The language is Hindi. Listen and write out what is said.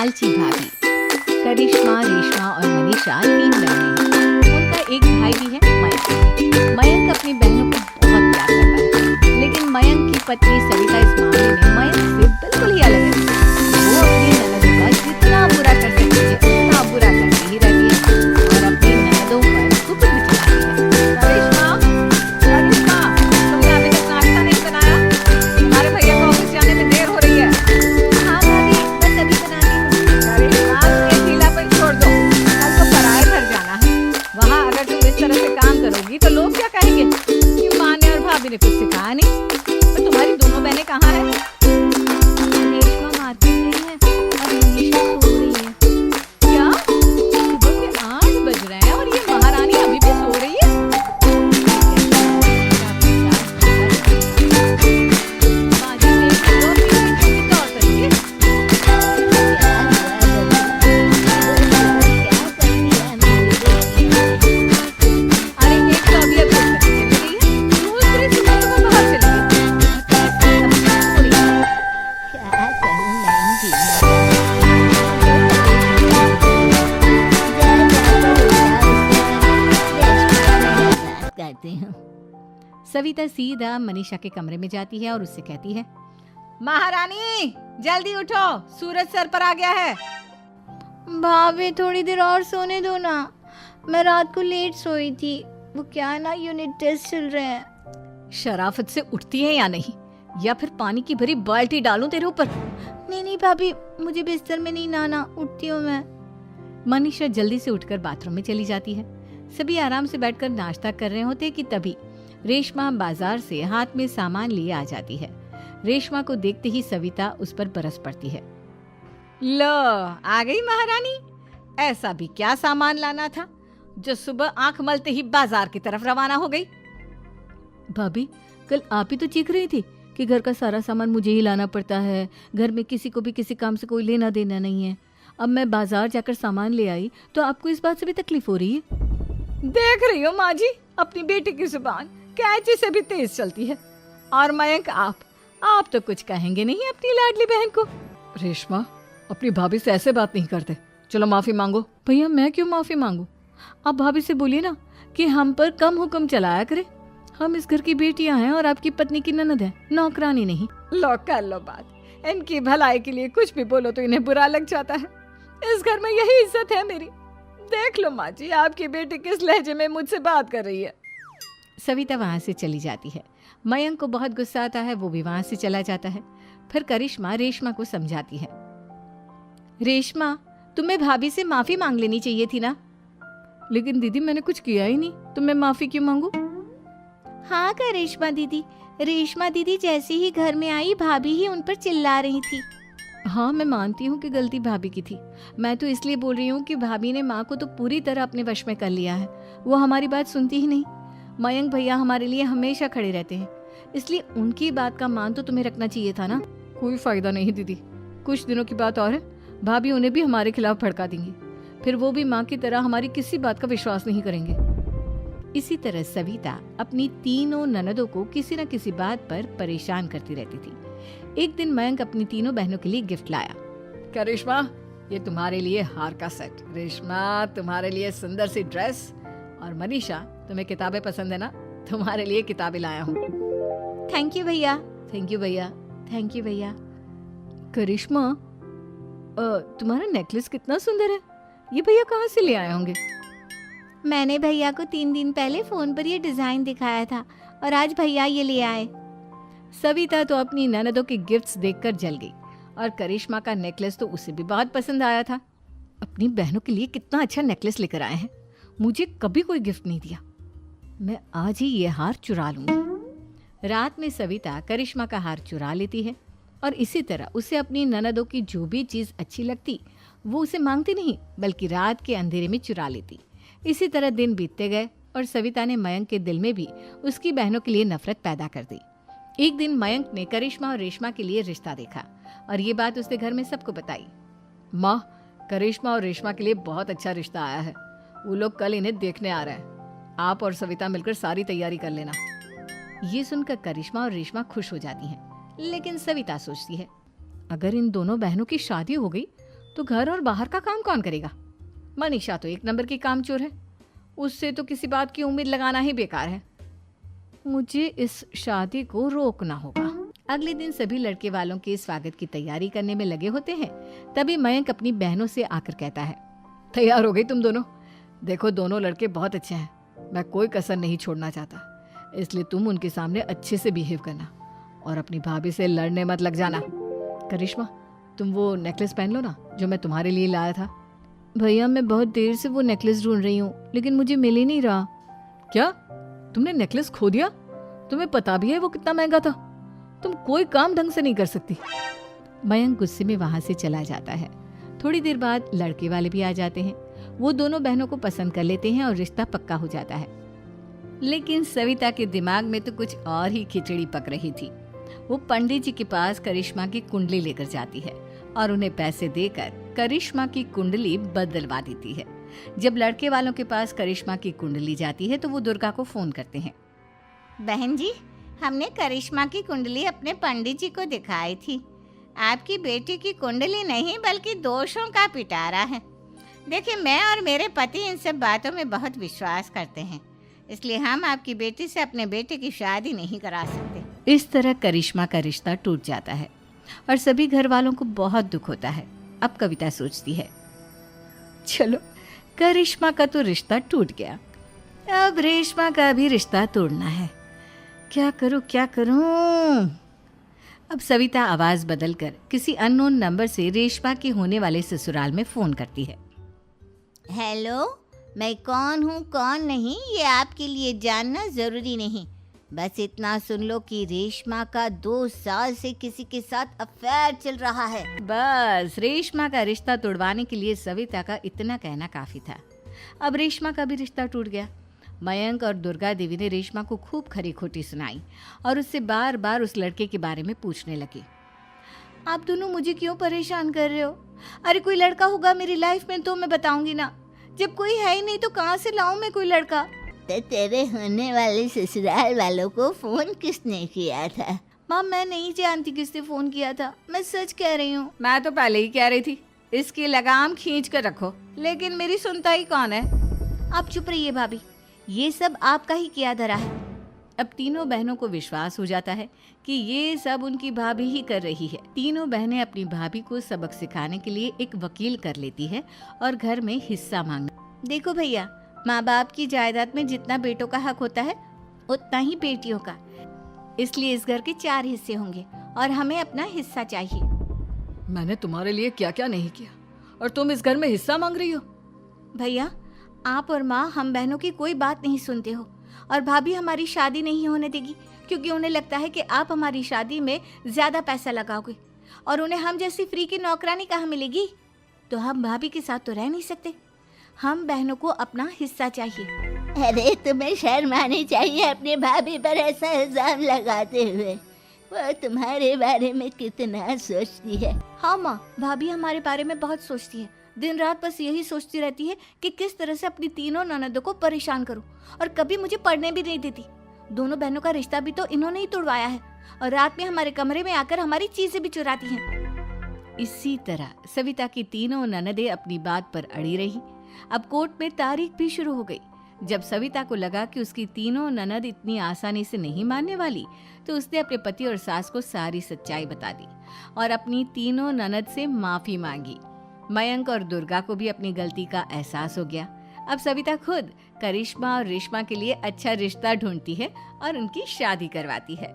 लालची भाभी। करिश्मा, रेशमा और मनीषा 3 बहनें हैं। उनका एक भाई भी है, मयंक। मयंक अपनी बहनों को बहुत प्यार करता है, लेकिन मयंक की पत्नी सविता इस मामले में मयंक से बिल्कुल ही अलग है। वो अपनी ननदों का जितना बुरा कर सकती है उतना बुरा करती ही रहती है और अपनी ननदों पर कुकुर भी चलाती है। करिश्मा, करिश्मा, तुमने अभी तक नाश्ता नहीं बनाया? तुम्हारे भैया को ऑफिस जाने में देर हो रही है। हाँ भाभी, बस अभी बनाती हूँ। करिश्मा, ये ढीलापन छोड़ दो, कल तो पराए घर जाना है। वहाँ अगर तुम इस तरह से काम करोगी तो लोग क्या कहेंगे कि माँ ने और भाभी ने कुछ सिखाया नहीं। और तुम्हारी दोनों बहनें कहाँ हैं? रेशमा मार्केट गई है और मनीषा सो रही है। क्या? सुबह के 8 बज रहे हैं और ये महारानी अभी भी सो रही है? सविता सीधा मनीषा के कमरे में जाती है और उससे कहती है, महारानी जल्दी उठो, सूरज सर पर आ गया है। भाभी थोड़ी देर और सोने दो ना, मैं रात को लेट सोई थी। वो क्या है ना, यूनिट टेस्ट चल रहे हैं। शराफत से उठती है या नहीं, या फिर पानी की भरी बाल्टी डालूं तेरे ऊपर? नहीं भाभी, मुझे बिस्तर में नहीं नहाना, उठती हूँ मैं। मनीषा जल्दी से उठकर बाथरूम में चली जाती है। सभी आराम से बैठकर नाश्ता कर रहे होते कि तभी रेशमा बाजार से हाथ में सामान लिए आ जाती है। रेशमा को देखते ही सविता उस पर बरस पड़ती है। लो, आ गई महारानी। ऐसा भी क्या सामान लाना था जो सुबह आंख मलते ही बाजार की तरफ रवाना हो गई? भाभी, कल आप ही तो चीख रही थी कि घर का सारा सामान मुझे ही लाना पड़ता है, घर में किसी को भी किसी काम से कोई लेना देना नहीं है। अब मैं बाजार जाकर सामान ले आई तो आपको इस बात से भी तकलीफ हो रही है? देख रही हो माँ जी, अपनी बेटी की जुबान कैंची से भी तेज चलती है। और मयंक, आप तो कुछ कहेंगे नहीं अपनी लाडली बहन को? रेशमा, अपनी भाभी से ऐसे बात नहीं करते। चलो माफी मांगो। भैया, मैं क्यों माफी मांगू? आप भाभी से बोलिए ना कि हम पर कम हुक्म चलाया करे। हम इस घर की बेटियां हैं और आपकी पत्नी की ननद है, नौकरानी नहीं। लो कर लो बात। इनकी भलाई के लिए कुछ भी बोलो तो इन्हें बुरा लग जाता है। इस घर में यही इज्जत है मेरी। देख लो माँ जी, आपकी बेटी किस लहजे में मुझसे बात कर रही है। सविता वहां से चली जाती है। मयंक को बहुत गुस्सा आता है, वो भी वहां से चला जाता है। फिर करिश्मा रेशमा को समझाती है, रेशमा, तुम्हें भाभी से माफी मांग लेनी चाहिए थी ना। लेकिन दीदी, मैंने कुछ किया ही नहीं, तो मैं माफी क्यों मांगू? हाँ करिश्मा दीदी, रेशमा दीदी जैसे ही घर में आई भाभी ही उन पर चिल्ला रही थी। हाँ, मैं मानती हूँ कि गलती भाभी की थी। मैं तो इसलिए बोल रही हूँ कि भाभी ने माँ को तो पूरी तरह अपने वश में कर लिया है। वो हमारी बात सुनती ही नहीं। मयंक भैया हमारे लिए हमेशा खड़े रहते हैं, इसलिए उनकी बात का मान तो तुम्हें रखना चाहिए था ना। कोई फायदा नहीं दीदी, कुछ दिनों की बात और है, भाभी उन्हें भी हमारे खिलाफ भड़का देंगी। फिर वो भी माँ की तरह हमारी किसी बात का विश्वास नहीं करेंगे। इसी तरह सविता अपनी तीनों ननदों को किसी न किसी बात पर परेशान करती रहती थी। एक दिन मयंक अपनी तीनों बहनों के लिए गिफ्ट लाया। क्या रेशमा, ये तुम्हारे लिए हार का सेट। रेशमा, तुम्हारे लिए सुंदर सी ड्रेस। और मनीषा, तुम्हें किताबें पसंद है ना, तुम्हारे लिए किताबें लाया हूँ। थैंक यू भैया। थैंक यू भैया। थैंक यू भैया। करिश्मा, तुम्हारा नेकलेस कितना सुंदर है, ये भैया कहाँ से ले आए होंगे? मैंने भैया को 3 दिन पहले फोन पर ये डिजाइन दिखाया था और आज भैया ये ले आए। सविता तो अपनी ननदों के गिफ्ट्स देखकर जल गई और करिश्मा का नेकलेस तो उसे भी बहुत पसंद आया था। अपनी बहनों के लिए कितना अच्छा नेकलेस लेकर आए हैं, मुझे कभी कोई गिफ्ट नहीं दिया। मैं आज ही ये हार चुरा लूंगी। रात में सविता करिश्मा का हार चुरा लेती है और इसी तरह उसे अपनी ननदों की जो भी चीज अच्छी लगती वो उसे मांगती नहीं, बल्कि रात के अंधेरे में चुरा लेती। इसी तरह दिन बीतते गए और सविता ने मयंक के दिल में भी उसकी बहनों के लिए नफरत पैदा कर दी। एक दिन मयंक ने करिश्मा और रेशमा के लिए रिश्ता देखा और ये बात उसने घर में सबको बताई। माँ, करिश्मा और रेशमा के लिए बहुत अच्छा रिश्ता आया है, वो लोग कल इन्हें देखने आ रहे हैं। आप और सविता मिलकर सारी तैयारी कर लेना। ये सुनकर करिश्मा और रेशमा खुश हो जाती हैं, लेकिन सविता सोचती है, अगर इन दोनों बहनों की शादी हो गई तो घर और बाहर का काम कौन करेगा? मनीषा तो एक नंबर की कामचोर है, उससे तो किसी बात की उम्मीद लगाना ही बेकार है। मुझे इस शादी को रोकना होगा। अगले दिन सभी लड़के वालों के स्वागत की तैयारी करने में लगे होते हैं। तभी मयंक अपनी बहनों से आकर कहता है, तैयार हो गई तुम दोनों? देखो दोनों लड़के बहुत अच्छे हैं, मैं कोई कसर नहीं छोड़ना चाहता, इसलिए तुम उनके सामने अच्छे से बिहेव करना और अपनी भाभी से लड़ने मत लग जाना। करिश्मा, तुम वो नेकलेस पहन लो ना जो मैं तुम्हारे लिए लाया था। भैया मैं बहुत देर से वो नेकलेस ढूंढ रही हूँ, लेकिन मुझे मिल ही नहीं रहा। क्या तुमने नेकलेस खो दिया? तुम्हें पता भी है वो कितना महंगा था? तुम कोई काम ढंग से नहीं कर सकती। मयंक गुस्से में वहां से चला जाता है। थोड़ी देर बाद लड़के वाले भी आ जाते हैं। वो दोनों बहनों को पसंद कर लेते हैं और रिश्ता पक्का हो जाता है। लेकिन सविता के दिमाग में तो कुछ और ही खिचड़ी पक रही थी। वो पंडित जी के पास करिश्मा की कुंडली लेकर जाती है और उन्हें पैसे देकर करिश्मा की कुंडली बदलवा देती है। जब लड़के वालों के पास करिश्मा की कुंडली जाती है तो वो दुर्गा को फोन करते हैं। बहन जी, हमने करिश्मा की कुंडली अपने पंडित जी को दिखाई थी। आपकी बेटी की कुंडली नहीं बल्कि दोषों का पिटारा है। देखिए, मैं और मेरे पति इन सब बातों में बहुत विश्वास करते हैं, इसलिए हम आपकी बेटी से अपने बेटे की शादी नहीं करा सकते। इस तरह करिश्मा का रिश्ता टूट जाता है और सभी घर वालों को बहुत दुख होता है। अब कविता सोचती है, चलो करिश्मा का तो रिश्ता टूट गया, अब रेशमा का भी रिश्ता तोड़ना है। क्या करूं? अब सविता आवाज बदलकर किसी अननोन नंबर से रेशमा के होने वाले ससुराल में फोन करती है। हेलो, मैं कौन हूँ कौन नहीं ये आपके लिए जानना जरूरी नहीं। बस इतना सुन लो कि रेशमा का 2 साल से किसी के साथ अफेयर चल रहा है। बस रेशमा का रिश्ता तोड़वाने के लिए सविता का इतना कहना काफी था। अब रेशमा का भी रिश्ता टूट गया। मयंक और दुर्गा देवी ने रेशमा को खूब खरी खोटी सुनाई और उससे बार बार उस लड़के के बारे में पूछने लगी। आप दोनों मुझे क्यों परेशान कर रहे हो? अरे कोई लड़का होगा मेरी लाइफ में तो मैं बताऊंगी ना, जब कोई है ही नहीं तो कहाँ से लाऊं मैं कोई लड़का? तो तेरे होने वाले ससुराल वालों को फोन किसने किया था? माँ मैं नहीं जानती किसने फोन किया था, मैं सच कह रही हूँ। मैं तो पहले ही कह रही थी इसकी लगाम खींच कर रखो, लेकिन मेरी सुनता ही कौन है। आप चुप रहिए भाभी, ये सब आपका ही किया धरा है। अब तीनों बहनों को विश्वास हो जाता है कि ये सब उनकी भाभी ही कर रही है। तीनों बहनें अपनी भाभी को सबक सिखाने के लिए एक वकील कर लेती है और घर में हिस्सा मांगना। देखो भैया, माँ बाप की जायदाद में जितना बेटों का हक होता है उतना ही बेटियों का, इसलिए इस घर के 4 हिस्से होंगे और हमें अपना हिस्सा चाहिए। मैंने तुम्हारे लिए क्या क्या नहीं किया और तुम इस घर में हिस्सा मांग रही हो? भैया, आप और माँ हम बहनों की कोई बात नहीं सुनते हो और भाभी हमारी शादी नहीं होने देगी क्योंकि उन्हें लगता है कि आप हमारी शादी में ज्यादा पैसा लगाओगे और उन्हें हम जैसी फ्री की नौकरानी कहाँ मिलेगी। तो हम भाभी के साथ तो रह नहीं सकते, हम बहनों को अपना हिस्सा चाहिए। अरे तुम्हें शर्म आनी चाहिए अपने भाभी पर ऐसा इल्जाम लगाते हुए। वो तुम्हारे बारे में कितना सोचती है। हाँ माँ, भाभी हमारे बारे में बहुत सोचती है। दिन रात बस यही सोचती रहती है कि किस तरह से अपनी तीनों ननदों को परेशान करूं और कभी मुझे पढ़ने भी नहीं देती। दोनों बहनों का रिश्ता भी तो इन्होंने ही तोड़वाया है और रात में हमारे कमरे में आकर हमारी चीजें भी चुराती हैं। इसी तरह सविता की तीनों ननदें अपनी बात पर अड़ी रही। अब कोर्ट में तारीख भी शुरू हो गई। जब सविता को लगा कि उसकी तीनों ननद इतनी आसानी से नहीं मानने वाली, तो उसने अपने पति और सास को सारी सच्चाई बता दी और अपनी तीनों ननद से माफी मांगी। मयंक और दुर्गा को भी अपनी गलती का एहसास हो गया। अब सविता खुद करिश्मा और रेशमा के लिए अच्छा रिश्ता ढूंढती है और उनकी शादी करवाती है।